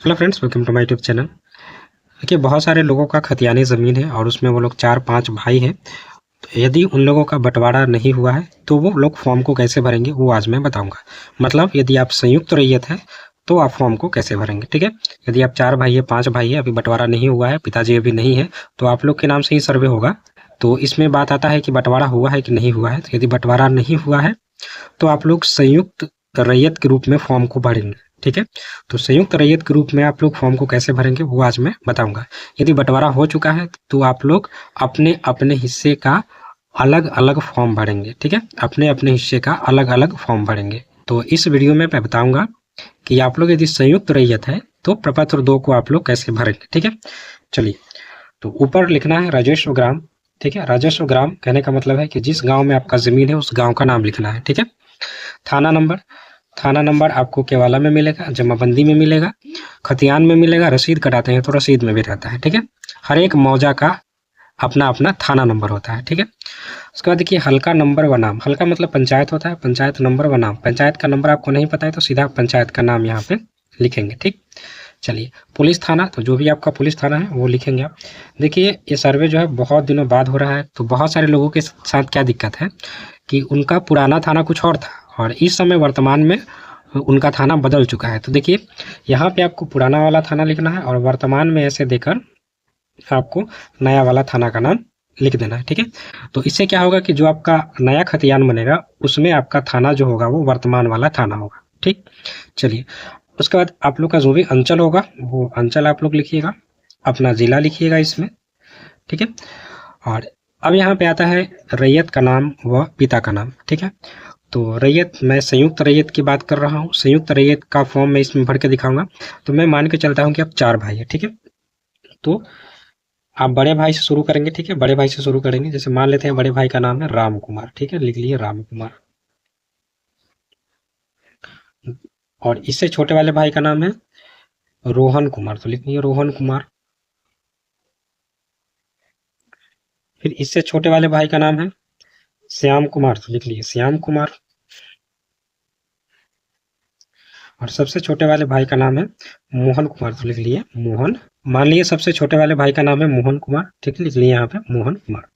Hello friends, welcome to my YouTube channel. देखिए, बहुत सारे लोगों का खतियानी ज़मीन है और उसमें वो लोग 4-5 भाई हैं। तो यदि उन लोगों का बंटवारा नहीं हुआ है तो वो लोग फॉर्म को कैसे भरेंगे वो आज मैं बताऊंगा। मतलब यदि आप संयुक्त रैयत है तो आप फॉर्म को कैसे भरेंगे, ठीक है। यदि आप 4 भाई है, 5 भाई है, अभी बंटवारा नहीं हुआ है, पिताजी अभी नहीं है, तो आप लोग के नाम से ही सर्वे होगा। तो इसमें बात आता है कि बंटवारा हुआ है कि नहीं हुआ है। तो यदि बंटवारा नहीं हुआ है तो आप लोग संयुक्त रैयत के रूप में फॉर्म को भरेंगे, ठीक है। तो संयुक्त रैयत के रूप में आप लोग फॉर्म को कैसे भरेंगे वो आज मैं बताऊंगा। यदि बंटवारा हो चुका है तो आप लोग अपने अपने हिस्से का अलग अलग फॉर्म भरेंगे, ठीक है। अपने अपने हिस्से का अलग अलग फॉर्म भरेंगे। तो इस वीडियो में मैं बताऊंगा कि आप लोग यदि संयुक्त रैयत है तो प्रपत्र 2 को आप लोग कैसे भरेंगे, ठीक है। चलिए, तो ऊपर लिखना है राजस्व ग्राम, ठीक है। राजस्व ग्राम कहने का मतलब है कि जिस गांव में आपका जमीन है उस गांव का नाम लिखना है, ठीक है। थाना नंबर आपको केवाला में मिलेगा, जमाबंदी में मिलेगा, खतियान में मिलेगा, रसीद कटाते हैं तो रसीद में भी रहता है, ठीक है। हर एक मौजा का अपना अपना थाना नंबर होता है, ठीक है। उसके बाद देखिए, हल्का नंबर व नाम। हल्का मतलब पंचायत होता है, पंचायत नंबर व नाम। पंचायत का नंबर आपको नहीं पता है तो सीधा पंचायत का नाम यहाँ पे लिखेंगे, ठीक। चलिए, पुलिस थाना, तो जो भी आपका पुलिस थाना है वो लिखेंगे आप। देखिए, ये सर्वे जो है बहुत दिनों बाद हो रहा है तो बहुत सारे लोगों के साथ क्या दिक्कत है कि उनका पुराना थाना कुछ और था और इस समय वर्तमान में उनका थाना बदल चुका है। तो देखिए, यहाँ पे आपको पुराना वाला थाना लिखना है और वर्तमान में ऐसे देकर आपको नया वाला थाना का नाम लिख देना है, ठीक है। तो इससे क्या होगा कि जो आपका नया खतियान बनेगा उसमें आपका थाना जो होगा वो वर्तमान वाला थाना होगा, ठीक। चलिए, उसके बाद आप लोग का जो भी अंचल होगा वो अंचल आप लोग लिखिएगा, अपना जिला लिखिएगा इसमें, ठीक है। और अब यहाँ पे आता है रैयत का नाम व पिता का नाम, ठीक है। तो रैयत, मैं संयुक्त रैयत की बात कर रहा हूँ। संयुक्त रैयत का फॉर्म मैं इसमें भर के दिखाऊंगा। तो मैं मान के चलता हूँ कि अब 4 भाई है, ठीक है। तो आप बड़े भाई से शुरू करेंगे, ठीक है। बड़े भाई से शुरू करेंगे, जैसे मान लेते हैं बड़े भाई का नाम है राम कुमार, ठीक है, लिख लिए राम कुमार। और इससे छोटे वाले भाई का नाम है रोहन कुमार, तो लिख लिए रोहन कुमार। फिर इससे छोटे वाले भाई का नाम है श्याम कुमार, तो लिख लिए श्याम कुमार। और सबसे छोटे वाले भाई का नाम है मोहन कुमार, तो लिख लिए मोहन। मान लिए सबसे छोटे वाले भाई का नाम है मोहन कुमार, ठीक है, लिख लिए यहाँ पे मोहन कुमार।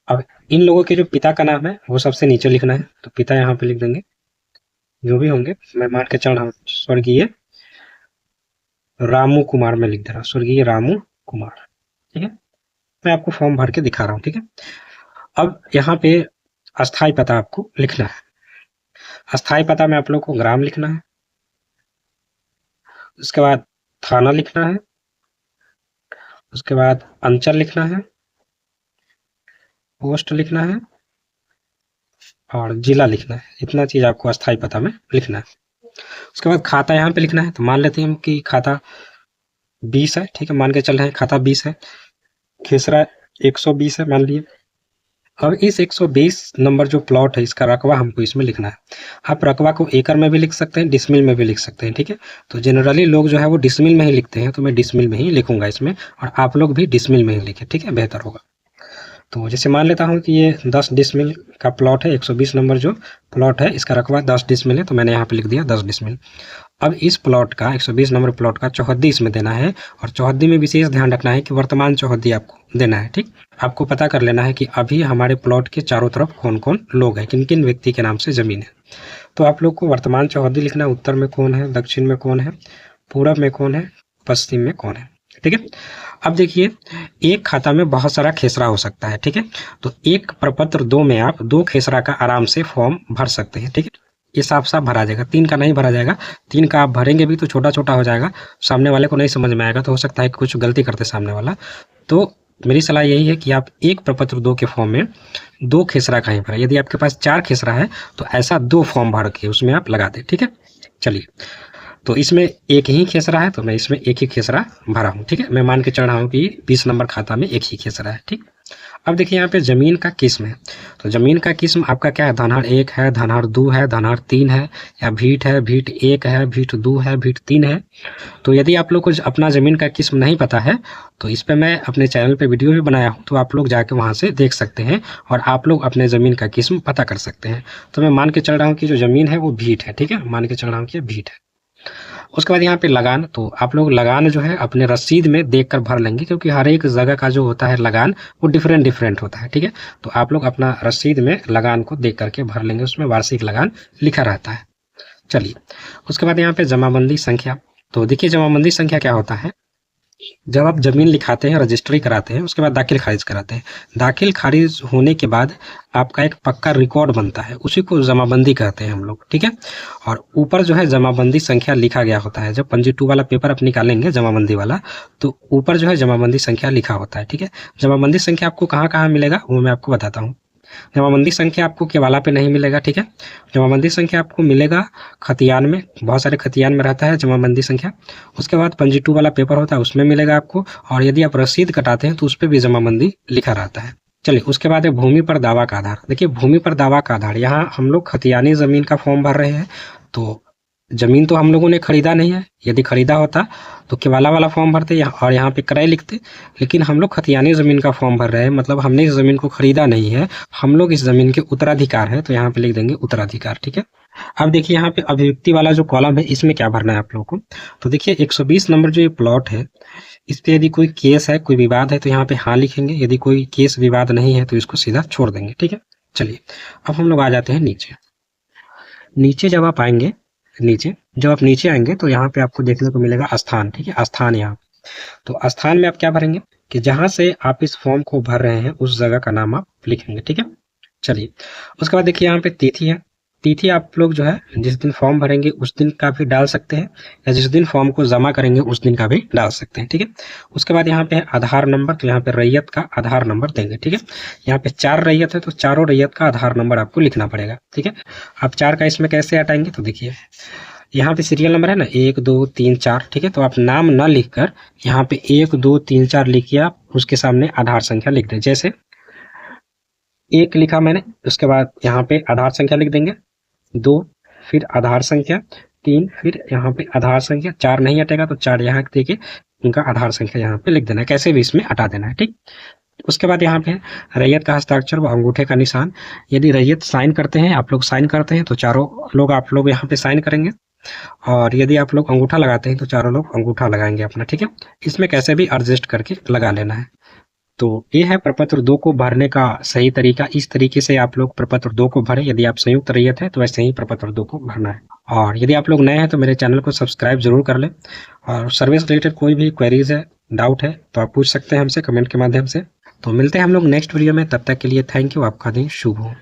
अब इन लोगों के जो पिता का नाम है वो सबसे नीचे लिखना है, तो पिता यहाँ पे लिख देंगे जो भी होंगे। मैं मान के चल रहा हूँ स्वर्गीय रामू कुमार में लिख दे रहा हूँ, स्वर्गीय रामू कुमार, ठीक है। मैं आपको फॉर्म भर के दिखा रहा हूँ, ठीक है। अब यहाँ पे अस्थाई पता आपको लिखना है। अस्थाई पता में आप लोग को ग्राम लिखना है, उसके बाद थाना लिखना है, उसके बाद अंचल लिखना है, पोस्ट लिखना है और जिला लिखना है। इतना चीज आपको अस्थाई पता में लिखना है। उसके बाद खाता यहाँ पे लिखना है। तो मान लेते हैं हम कि खाता 20 है, ठीक है, मान के चल रहे हैं खाता 20 है। खेसरा 120 है मान लिए। अब इस 120 नंबर जो प्लॉट है इसका रकबा हमको इसमें लिखना है। आप रकबा को एकड़ में भी लिख सकते हैं, डिसमिल में भी लिख सकते हैं, ठीक है। तो जनरली लोग जो है वो डिसमिल में ही लिखते हैं, तो मैं डिसमिल में ही लिखूंगा इसमें, और आप लोग भी डिसमिल में ही लिखें, ठीक है, बेहतर होगा। तो जैसे मान लेता हूँ कि ये 10 डिसमिल का प्लॉट है, 120 नंबर जो प्लॉट है इसका रकबा 10 डिसमिल है, तो मैंने यहाँ पे लिख दिया 10 डिसमिल। अब इस प्लॉट का 120 नंबर प्लॉट का चौहद्दी इसमें देना है, और चौहद्दी में विशेष ध्यान रखना है कि वर्तमान चौहद्दी आपको देना है, ठीक। आपको पता कर लेना है कि अभी हमारे प्लॉट के चारों तरफ कौन कौन लोग हैं, किन किन व्यक्ति के नाम से जमीन है। तो आप लोग को वर्तमान चौहद्दी लिखना है, उत्तर में कौन है, दक्षिण में कौन है, पूरब में कौन है, पश्चिम में कौन है, ठीक है। अब देखिए, एक खाता में बहुत सारा खेसरा हो सकता है, ठीक है। तो एक प्रपत्र 2 में आप 2 खेसरा का आराम से फॉर्म भर सकते हैं, ठीक है। ये साफ साफ भरा जाएगा, 3 का नहीं भरा जाएगा। 3 का आप भरेंगे भी तो छोटा छोटा हो जाएगा, सामने वाले को नहीं समझ में आएगा, तो हो सकता है कि कुछ गलती करते सामने वाला। तो मेरी सलाह यही है कि आप एक प्रपत्र 2 के फॉर्म में 2 खेसरा का ही भरें। यदि आपके पास 4 खेसरा है तो ऐसा 2 फॉर्म भर के उसमें आप लगा दें, ठीक है। चलिए, तो इसमें एक ही खेसरा है तो मैं इसमें एक ही खेसरा भरा हूँ, ठीक है। मैं मान के चल रहा हूँ कि 20 नंबर खाता में एक ही खेसरा है, ठीक। अब देखिए, यहाँ पे जमीन का किस्म है। तो जमीन का किस्म आपका क्या है, धनहर 1 है, धनहर 2 है, धनहर 3 है, या भीट है, भीट 1 है, भीट 2 है, भीट 3 है। तो यदि आप लोग को अपना जमीन का किस्म नहीं पता है तो इस पे मैं अपने चैनल पे वीडियो भी बनाया हूँ, तो आप लोग जाके वहाँ से देख सकते हैं और आप लोग अपने जमीन का किस्म पता कर सकते हैं। तो मैं मान के चल रहा हूँ कि जो जमीन है वो भीट है, ठीक है, मान के चल रहा हूँ कि भीट है। उसके बाद यहाँ पे लगान, तो आप लोग लगान जो है अपने रसीद में देखकर भर लेंगे, क्योंकि हर एक जगह का जो होता है लगान वो डिफरेंट होता है, ठीक है। तो आप लोग अपना रसीद में लगान को देख करके भर लेंगे, उसमें वार्षिक लगान लिखा रहता है। चलिए, उसके बाद यहाँ पे जमाबंदी संख्या। तो देखिए जमाबंदी संख्या क्या होता है, जब आप जमीन लिखाते हैं, रजिस्ट्री कराते हैं, उसके बाद दाखिल खारिज कराते हैं, दाखिल खारिज होने के बाद आपका एक पक्का रिकॉर्ड बनता है, उसी को जमाबंदी कहते हैं हम लोग, ठीक है। और ऊपर जो है जमाबंदी संख्या लिखा गया होता है, जब पंजी 2 वाला पेपर आप निकालेंगे जमाबंदी वाला, तो ऊपर जो है जमाबंदी संख्या लिखा होता है, ठीक है। जमाबंदी संख्या आपको कहाँ कहाँ मिलेगा वो मैं आपको बताता हूँ। जमाबंदी संख्या आपको केवाला पे नहीं मिलेगा, ठीक है। जमाबंदी संख्या आपको मिलेगा खतियान में, बहुत सारे खतियान में रहता है जमाबंदी संख्या। उसके बाद पंजी 2 वाला पेपर होता है, उसमें मिलेगा आपको, और यदि आप रसीद कटाते हैं तो उस पर भी जमाबंदी लिखा रहता है। चलिए, उसके बाद है भूमि पर दावा का आधार। देखिए भूमि पर दावा का आधार, यहाँ हम लोग खतियानी जमीन का फॉर्म भर रहे हैं, तो जमीन तो हम लोगों ने खरीदा नहीं है, यदि खरीदा होता तो केवाला वाला फॉर्म भरते और यहाँ पे क्रय लिखते, लेकिन हम लोग खतियानी ज़मीन का फॉर्म भर रहे हैं, मतलब हमने इस ज़मीन को खरीदा नहीं है, हम लोग इस ज़मीन के उत्तराधिकार है, तो यहाँ पे लिख देंगे उत्तराधिकार, ठीक है। अब देखिए यहाँ पे अभिव्यक्ति वाला जो कॉलम है, इसमें क्या भरना है आप लोगों को। तो देखिए 120 नंबर जो ये प्लॉट है, इस पे यदि कोई केस है, कोई विवाद है, तो यहाँ पे हाँ लिखेंगे, यदि कोई केस विवाद नहीं है तो इसको सीधा छोड़ देंगे, ठीक है। चलिए, अब हम लोग आ जाते हैं नीचे। नीचे जब आप आएंगे, जब आप नीचे आएंगे तो यहाँ पे आपको देखने को मिलेगा स्थान, ठीक है, स्थान। यहाँ तो स्थान में आप क्या भरेंगे कि जहां से आप इस फॉर्म को भर रहे हैं उस जगह का नाम आप लिखेंगे, ठीक है। चलिए, उसके बाद देखिए यहाँ पे तिथि है। तिथि आप लोग जो है जिस दिन फॉर्म भरेंगे उस दिन का भी डाल सकते हैं, या जिस दिन फॉर्म को जमा करेंगे उस दिन का भी डाल सकते हैं, ठीक है। उसके बाद यहाँ पे है आधार नंबर, तो यहाँ पे रैयत का आधार नंबर देंगे, ठीक है। यहाँ पे 4 रैयत है तो चारों रैयत का आधार नंबर आपको लिखना पड़ेगा, ठीक है। आप 4 का इसमें कैसे हटाएंगे, तो देखिए यहाँ पे सीरियल नंबर है ना 1 2 3 4, ठीक है। तो आप नाम ना लिखकर यहाँ पे 1 2 3 4 लिखिए, आप उसके सामने आधार संख्या लिख दें। जैसे 1 लिखा मैंने, उसके बाद यहाँ पे आधार संख्या लिख देंगे, 2 फिर आधार संख्या, 3 फिर यहाँ पे आधार संख्या, 4 नहीं हटेगा तो 4 यहाँ देके उनका आधार संख्या यहाँ पे लिख देना है, कैसे भी इसमें हटा देना है, ठीक। उसके बाद यहाँ पे रैयत का हस्ताक्षर व अंगूठे का निशान। यदि रैयत साइन करते हैं, आप लोग साइन करते हैं तो चारों लोग आप लोग यहाँ पे साइन करेंगे, और यदि आप लोग अंगूठा लगाते हैं तो चारों लोग अंगूठा लगाएंगे अपना, ठीक है। इसमें कैसे भी एडजस्ट करके लगा लेना है। तो ये है प्रपत्र 2 को भरने का सही तरीका। इस तरीके से आप लोग प्रपत्र 2 को भरें। यदि आप संयुक्त रैयत है तो वैसे ही प्रपत्र 2 को भरना है। और यदि आप लोग नए हैं तो मेरे चैनल को सब्सक्राइब जरूर कर लें, और सर्विस रिलेटेड कोई भी क्वेरीज है, डाउट है तो आप पूछ सकते हैं हमसे कमेंट के माध्यम से। तो मिलते हैं हम लोग नेक्स्ट वीडियो में, तब तक के लिए थैंक यू, आपका दिन शुभ हो।